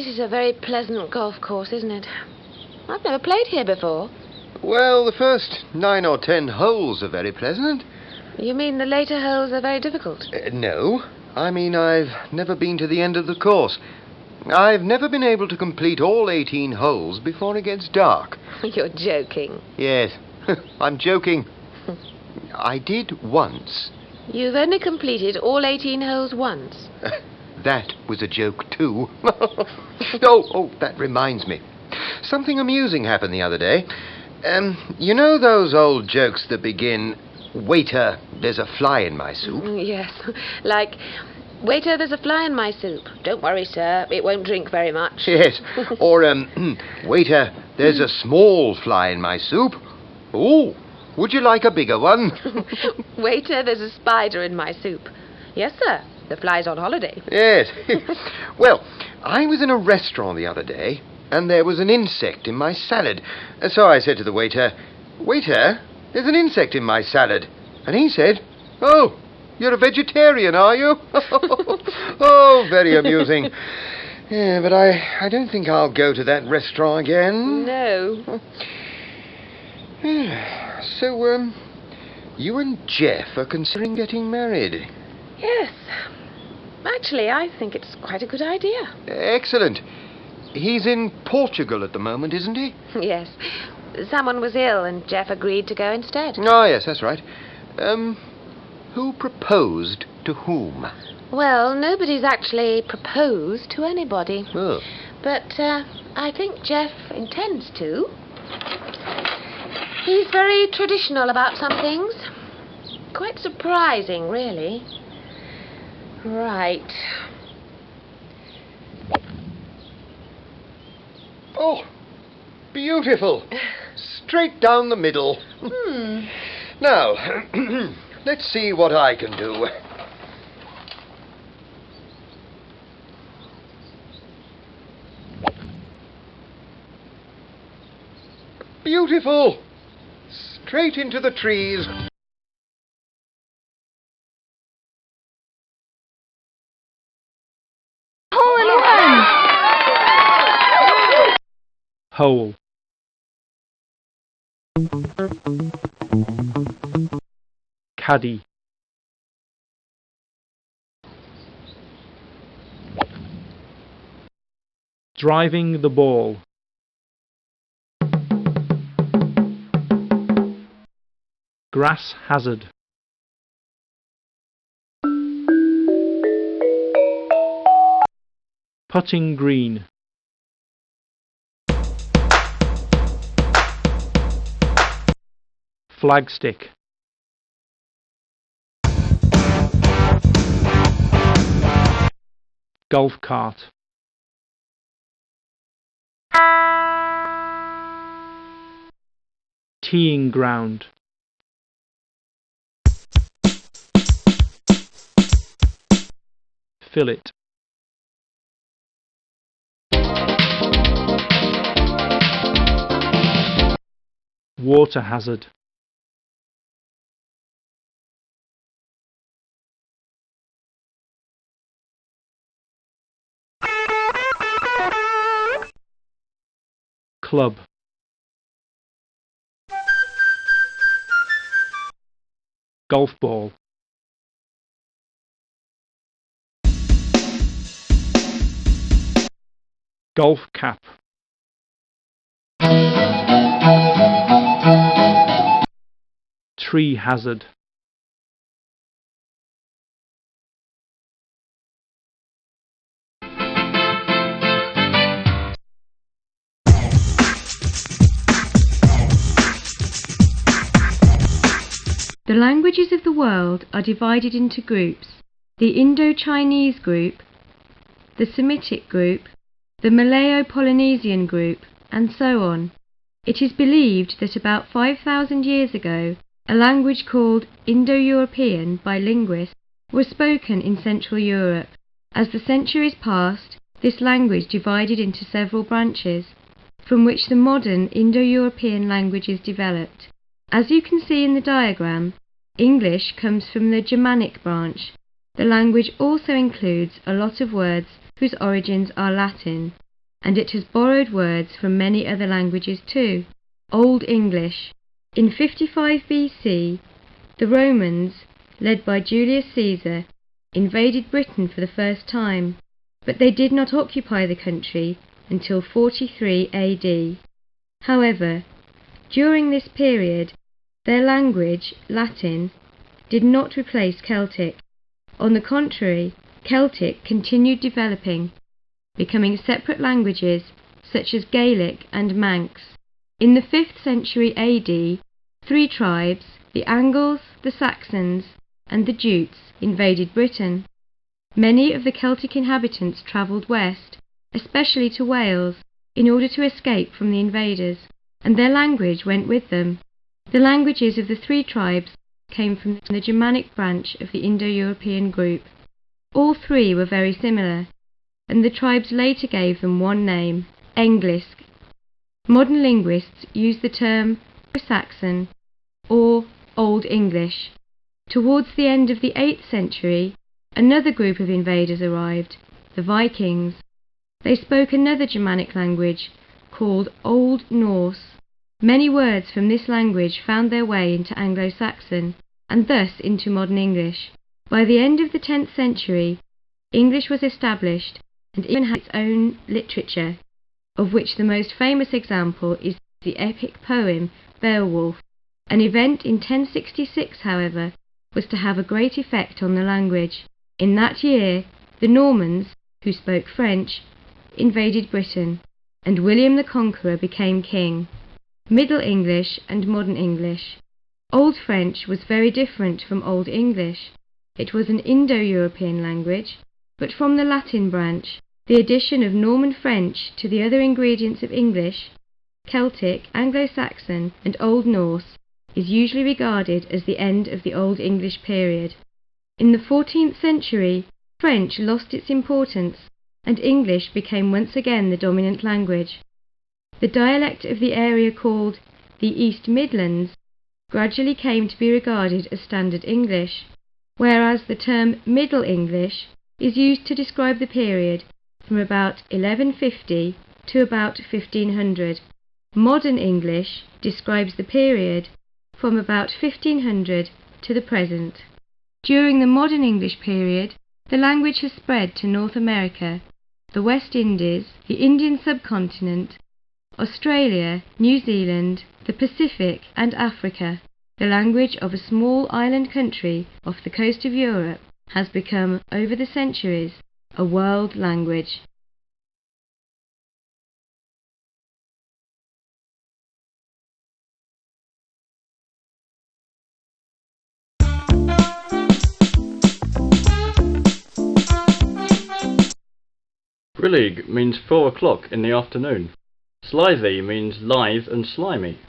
This is a very pleasant golf course, isn't it? I've never played here before. Well, the first 9 or 10 holes are very pleasant. You mean the later holes are very difficult? No, I mean I've never been to the end of the course. I've never been able to complete all 18 holes before it gets dark. You're joking. Yes, I'm joking. I did once. You've only completed all 18 holes once. That was a joke, too. Oh, that reminds me. Something amusing happened the other day. You know those old jokes that begin, "Waiter, there's a fly in my soup"? Yes, like, "Waiter, there's a fly in my soup. Don't worry, sir, it won't drink very much." Yes, or, "Waiter, there's a small fly in my soup. Oh, would you like a bigger one?" "Waiter, there's a spider in my soup." "Yes, sir, the fly's on holiday." Yes. Well, I was in a restaurant the other day, and there was an insect in my salad. So I said to the waiter, "Waiter, there's an insect in my salad." And he said, "Oh, you're a vegetarian, are you?" Oh, very amusing. Yeah, but I don't think I'll go to that restaurant again. No. So, you and Jeff are considering getting married? Yes. Actually, I think it's quite a good idea. Excellent. He's in Portugal at the moment, isn't he? Yes. Someone was ill and Jeff agreed to go instead. Oh, yes, that's right. Who proposed to whom? Well, nobody's actually proposed to anybody. Oh. But I think Jeff intends to. He's very traditional about some things. Quite surprising, really. Right. Oh, beautiful. Straight down the middle. Now, let's see what I can do. Beautiful. Straight into the trees. Hole in one. Hole. Caddy. Driving the ball. Grass hazard. Putting green. Flagstick. Golf cart. Teeing ground. Fillet. Water hazard. Club. Golf ball. Golf cap. Tree hazard. The languages of the world are divided into groups: the Indo-Chinese group, the Semitic group, the Malayo-Polynesian group, and so on. It is believed that about 5,000 years ago, a language called Indo-European by linguists was spoken in Central Europe. As the centuries passed, this language divided into several branches, from which the modern Indo-European languages developed. As you can see in the diagram, English comes from the Germanic branch. The language also includes a lot of words whose origins are Latin. and it has borrowed words from many other languages too. Old English. In 55 BC, the Romans, led by Julius Caesar, invaded Britain for the first time, but they did not occupy the country until 43 AD. However, during this period, their language, Latin, did not replace Celtic. On the contrary, Celtic continued developing, becoming separate languages such as Gaelic and Manx. In the 5th century AD, 3 tribes, the Angles, the Saxons, and the Jutes, invaded Britain. Many of the Celtic inhabitants travelled west, especially to Wales, in order to escape from the invaders, and their language went with them. The languages of the 3 tribes came from the Germanic branch of the Indo-European group. All 3 were very similar, and the tribes later gave them one name, Englisk. Modern linguists use the term Saxon or Old English. Towards the end of the 8th century, another group of invaders arrived, the Vikings. They spoke another Germanic language called Old Norse. Many words from this language found their way into Anglo-Saxon, and thus into modern English. By the end of the 10th century, English was established and even had its own literature, of which the most famous example is the epic poem Beowulf. An event in 1066, however, was to have a great effect on the language. In that year, the Normans, who spoke French, invaded Britain, and William the Conqueror became king. Middle English and Modern English. Old French was very different from Old English. It was an Indo-European language, but from the Latin branch. The addition of Norman French to the other ingredients of English, Celtic, Anglo-Saxon, and Old Norse, is usually regarded as the end of the Old English period. In the 14th century, French lost its importance, and English became once again the dominant language. The dialect of the area called the East Midlands gradually came to be regarded as Standard English, whereas the term Middle English is used to describe the period from about 1150 to about 1500. Modern English describes the period from about 1500 to the present. During the Modern English period, the language has spread to North America, the West Indies, the Indian subcontinent, Australia, New Zealand, the Pacific, and Africa. The language of a small island country off the coast of Europe has become, over the centuries, a world language. Brillig means 4 o'clock in the afternoon. Slithy means lithe and slimy.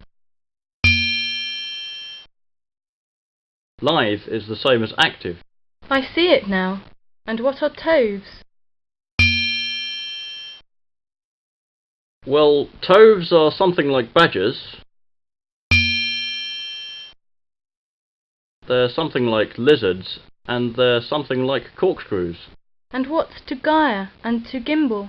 Lithe is the same as active. I see it now. And what are toves? Well, toves are something like badgers. They're something like lizards, and they're something like corkscrews. And what's to gyre and to gimble?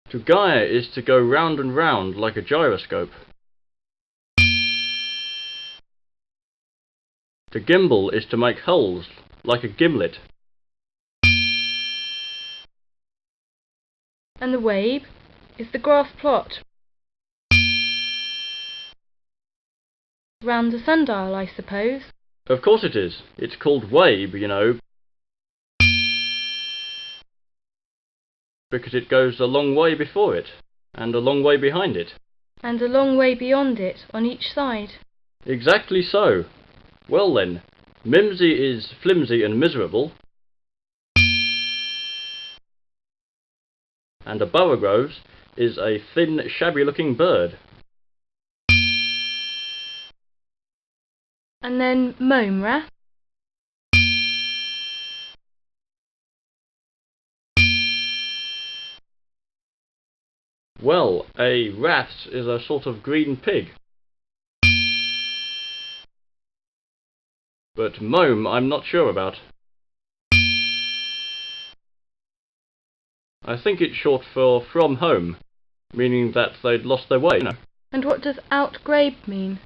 To gyre is to go round and round like a gyroscope. To gimble is to make holes, like a gimlet. And the wabe is the grass plot round the sundial, I suppose. Of course it is. It's called wabe, you know, because it goes a long way before it, and a long way behind it. And a long way beyond it on each side. Exactly so. Well then, mimsy is flimsy and miserable, and a boroughgroves is a thin, shabby-looking bird. And then Momra. Well, a rat is a sort of green pig. but moan I'm not sure about. I think it's short for from home, meaning that they'd lost their way, you know. And what does outgrabe mean?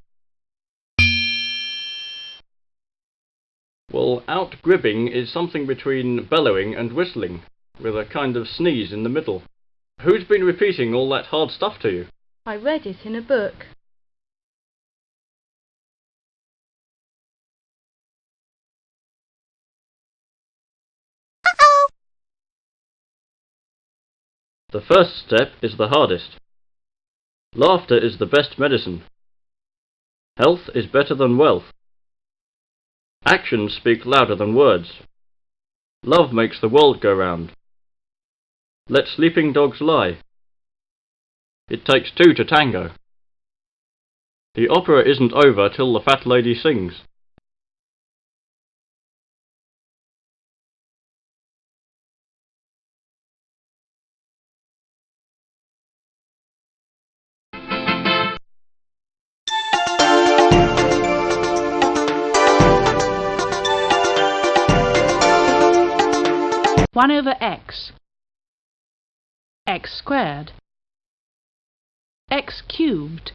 Well, outgribbing is something between bellowing and whistling, with a kind of sneeze in the middle. Who's been repeating all that hard stuff to you? I read it in a book. The first step is the hardest. Laughter is the best medicine. Health is better than wealth. Actions speak louder than words. Love makes the world go round. Let sleeping dogs lie. It takes two to tango. The opera isn't over till the fat lady sings. One over x, x squared, x cubed,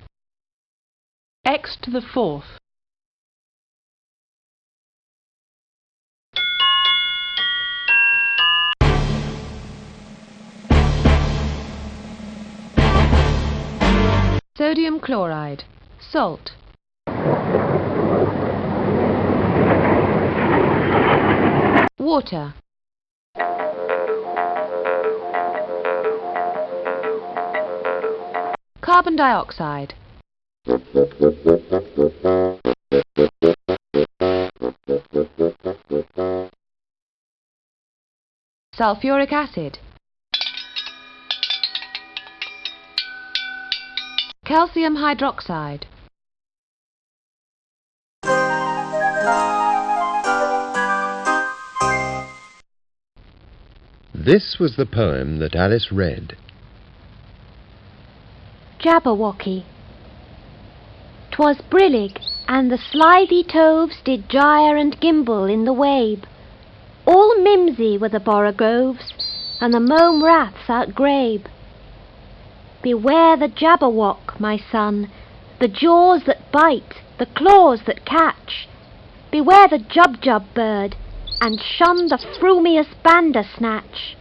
x to the fourth. Sodium chloride, salt. Water. Carbon dioxide. Sulfuric acid. Calcium hydroxide. This was the poem that Alice read. Jabberwocky. 'Twas brillig, and the slithy toves did gyre and gimble in the wabe. All mimsy were the borogoves, and the mome raths outgrabe. Beware the jabberwock, my son, the jaws that bite, the claws that catch. Beware the jubjub bird, and shun the frumious bandersnatch.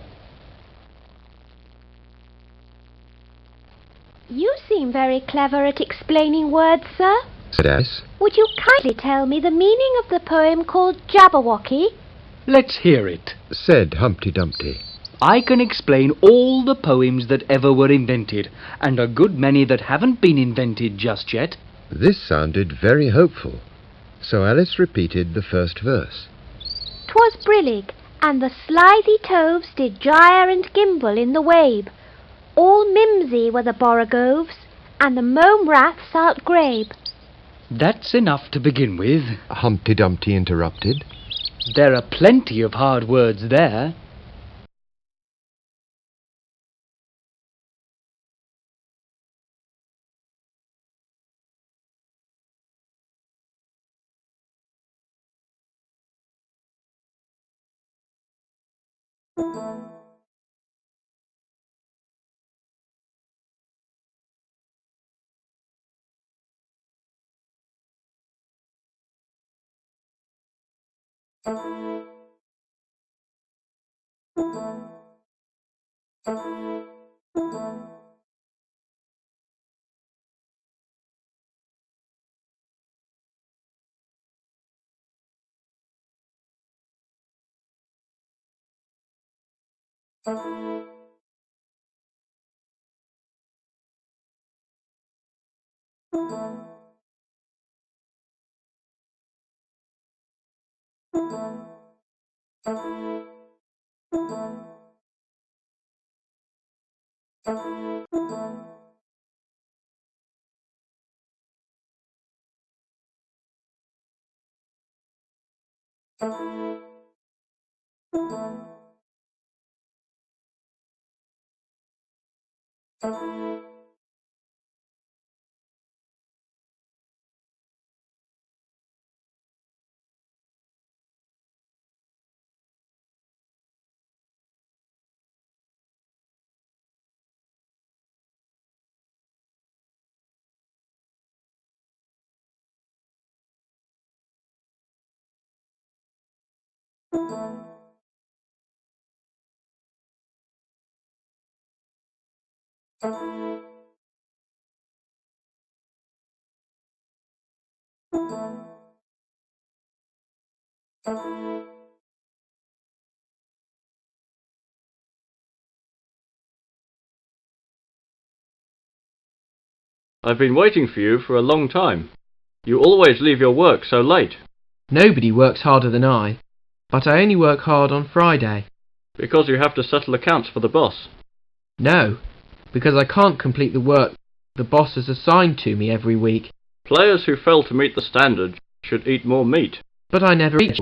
You seem very clever at explaining words, sir. Said Alice. Would you kindly tell me the meaning of the poem called Jabberwocky? Let's hear it. Said Humpty Dumpty. I can explain all the poems that ever were invented, and a good many that haven't been invented just yet. This sounded very hopeful, so Alice repeated the first verse. 'Twas brillig, and the slithy toves did gyre and gimble in the wabe. All mimsy were the borogoves, and the mome raths outgrabe. That's enough to begin with. Humpty Dumpty interrupted. There are plenty of hard words there. I've been waiting for you for a long time. You always leave your work so late. Nobody works harder than I, but I only work hard on Friday. Because you have to settle accounts for the boss. No, because I can't complete the work the boss has assigned to me every week. Players who fail to meet the standard should eat more meat. But I never eat.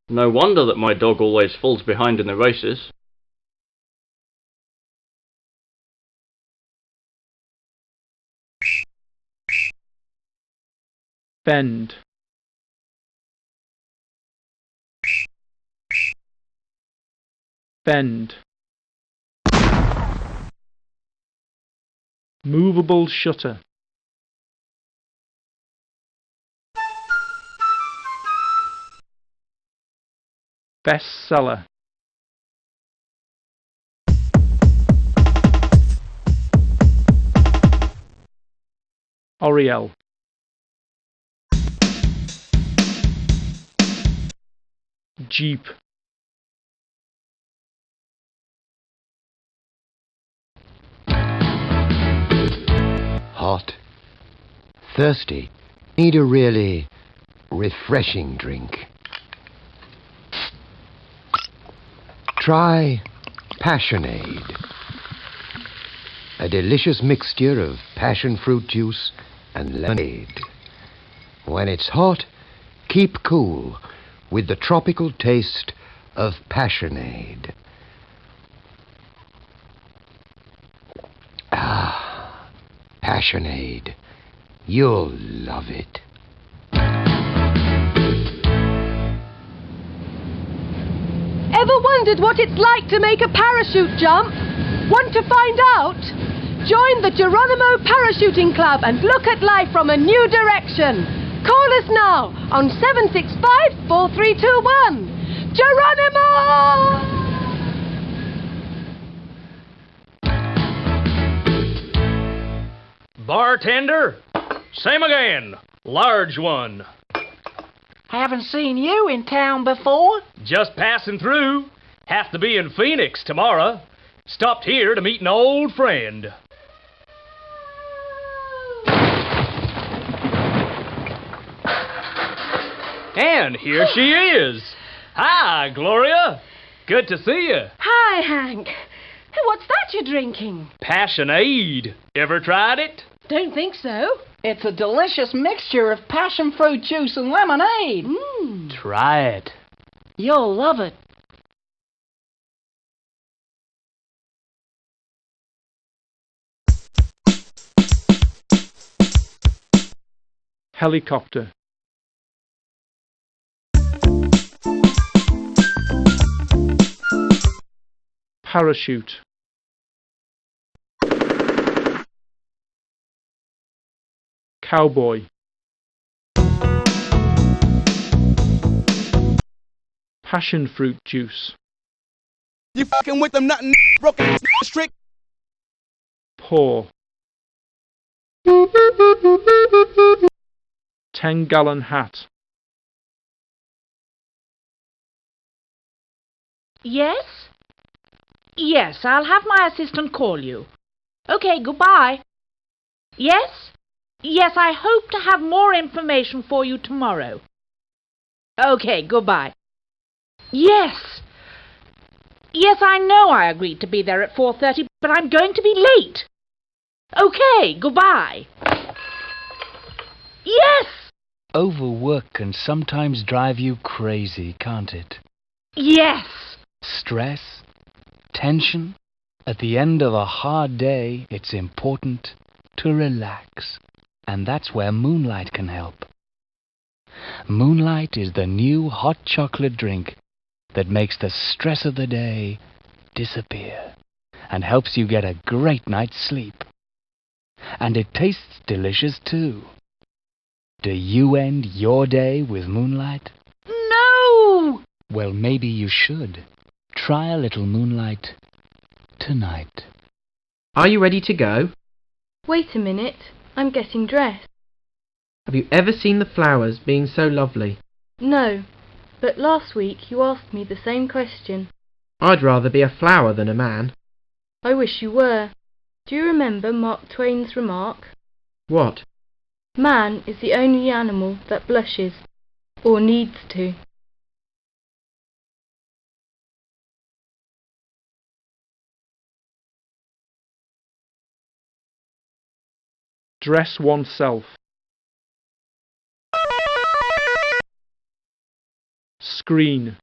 No wonder that my dog always falls behind in the races. Bend. Bend. Movable shutter. Bestseller. Oriel. Jeep. Hot, thirsty, need a really refreshing drink. Try Passionade, a delicious mixture of passion fruit juice and lemonade. When it's hot, keep cool with the tropical taste of Passionade. Ah, Passionade. You'll love it. Ever wondered what it's like to make a parachute jump? Want to find out? Join the Geronimo Parachuting Club and look at life from a new direction. Call us now on 765-4321. Geronimo! Bartender, same again. Large one. Haven't seen you in town before. Just passing through. Have to be in Phoenix tomorrow. Stopped here to meet an old friend. And here she is. Hi, Gloria. Good to see you. Hi, Hank. What's that you're drinking? Passionade. Ever tried it? Don't think so. It's a delicious mixture of passion fruit juice and lemonade. Try it. You'll love it. Helicopter. Parachute. Cowboy. Passion fruit juice. You fucking with them nothing broken strict. Pour. 10-gallon hat. Yes? Yes, I'll have my assistant call you. Okay, goodbye. Yes? Yes, I hope to have more information for you tomorrow. Okay, goodbye. Yes. Yes, I know I agreed to be there at 4:30, but I'm going to be late. Okay, goodbye. Yes! Overwork can sometimes drive you crazy, can't it? Yes! Stress, tension. At the end of a hard day, it's important to relax. And that's where Moonlight can help. Moonlight is the new hot chocolate drink that makes the stress of the day disappear and helps you get a great night's sleep. And it tastes delicious too. Do you end your day with Moonlight? No! Well, maybe you should. Try a little moonlight tonight. Are you ready to go? Wait a minute, I'm getting dressed. Have you ever seen the flowers being so lovely? No, but last week you asked me the same question. I'd rather be a flower than a man. I wish you were. Do you remember Mark Twain's remark? What? Man is the only animal that blushes, or needs to. Dress oneself. Screen.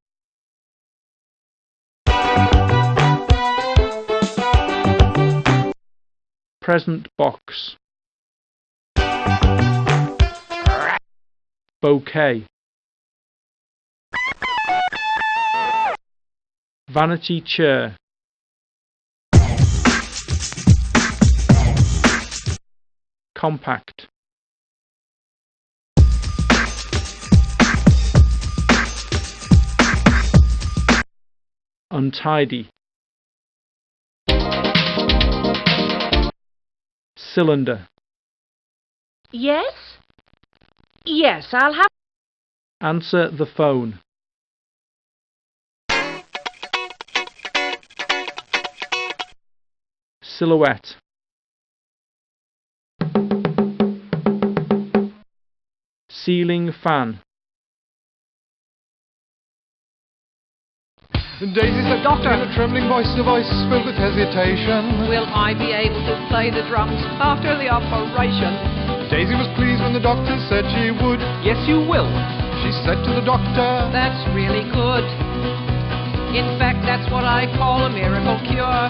Present box. Bouquet. Vanity chair. Compact. Untidy. Cylinder. Yes? Yes, I'll have... Answer the phone. Silhouette. Ceiling fan. Daisy said, Doctor, in a trembling voice, a voice filled with hesitation, will I be able to play the drums after the operation? Daisy was pleased when the doctor said she would. Yes, you will. She said to the doctor, that's really good. In fact, that's what I call a miracle cure.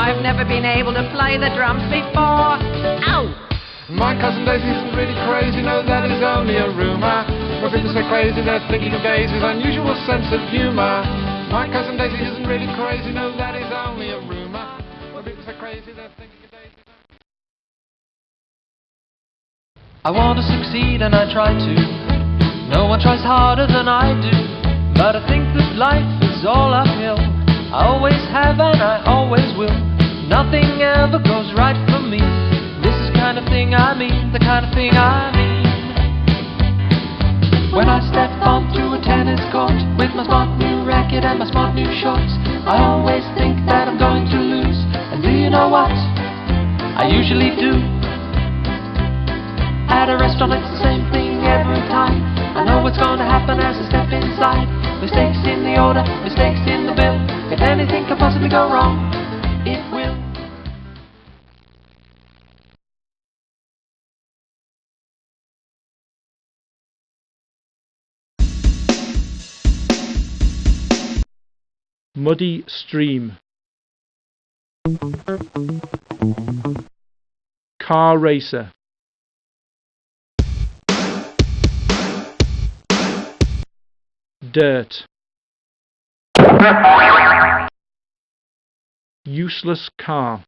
I've never been able to play the drums before. Ow! My cousin Daisy isn't really crazy, no, that is only a rumour. When people say crazy, they're thinking of Daisy's unusual sense of humour. My cousin Daisy isn't really crazy, no, that is only a rumour. When people say crazy, they're thinking of Daisy. I want to succeed and I try to. No one tries harder than I do. But I think that life is all uphill. I always have and I always will. Nothing ever goes right for me. This is the kind of thing I mean, the kind of thing I mean. When I step onto a tennis court with my smart new racket and my smart new shorts, I always think that I'm going to lose. And do you know what? I usually do. At a restaurant it's the same thing every time. I know what's going to happen as I step inside. Mistakes in the order, mistakes in the bill. If anything can possibly go wrong, it will. Muddy stream. Car racer. Dirt. Useless car.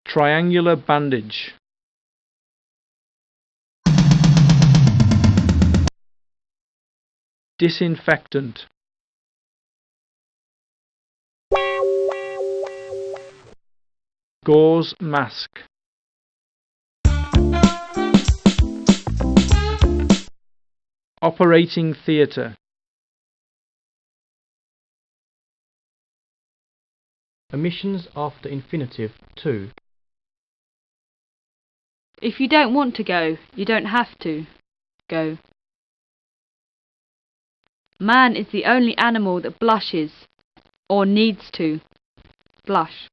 Triangular bandage. Disinfectant. Gauze mask. Operating theatre. Omissions after infinitive 2. If you don't want to go, you don't have to go. Man is the only animal that blushes, or needs to blush.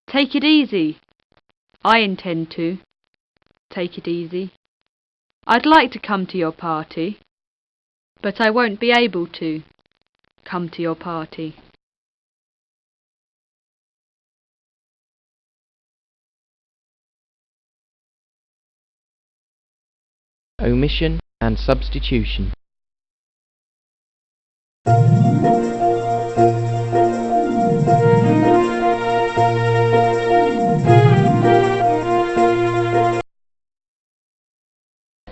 Take it easy. I intend to take it easy. I'd like to come to your party, but I won't be able to come to your party. Omission and substitution.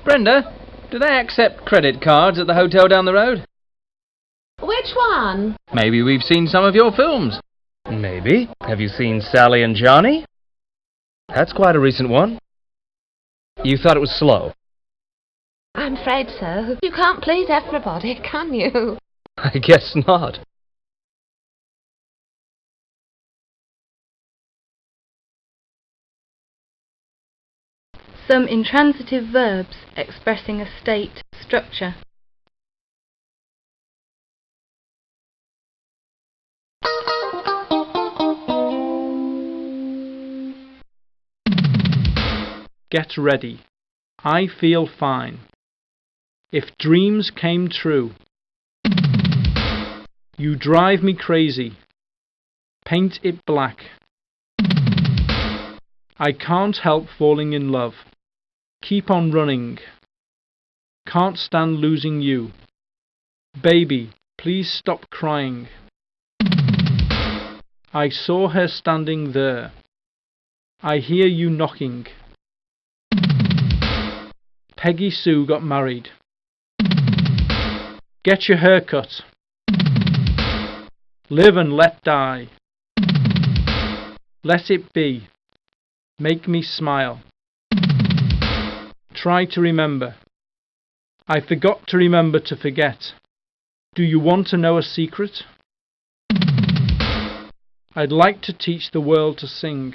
Brenda, do they accept credit cards at the hotel down the road? Which one? Maybe we've seen some of your films. Maybe. Have you seen Sally and Johnny? That's quite a recent one. You thought it was slow? I'm afraid so. You can't please everybody, can you? I guess not. Some intransitive verbs expressing a state structure. Get ready. I feel fine. If dreams came true. You drive me crazy. Paint it black. I can't help falling in love. Keep on running. Can't stand losing you. Baby, please stop crying. I saw her standing there. I hear you knocking. Peggy Sue got married. Get your hair cut. Live and let die. Let it be. Make me smile. Try to remember. I forgot to remember to forget. Do you want to know a secret? I'd like to teach the world to sing.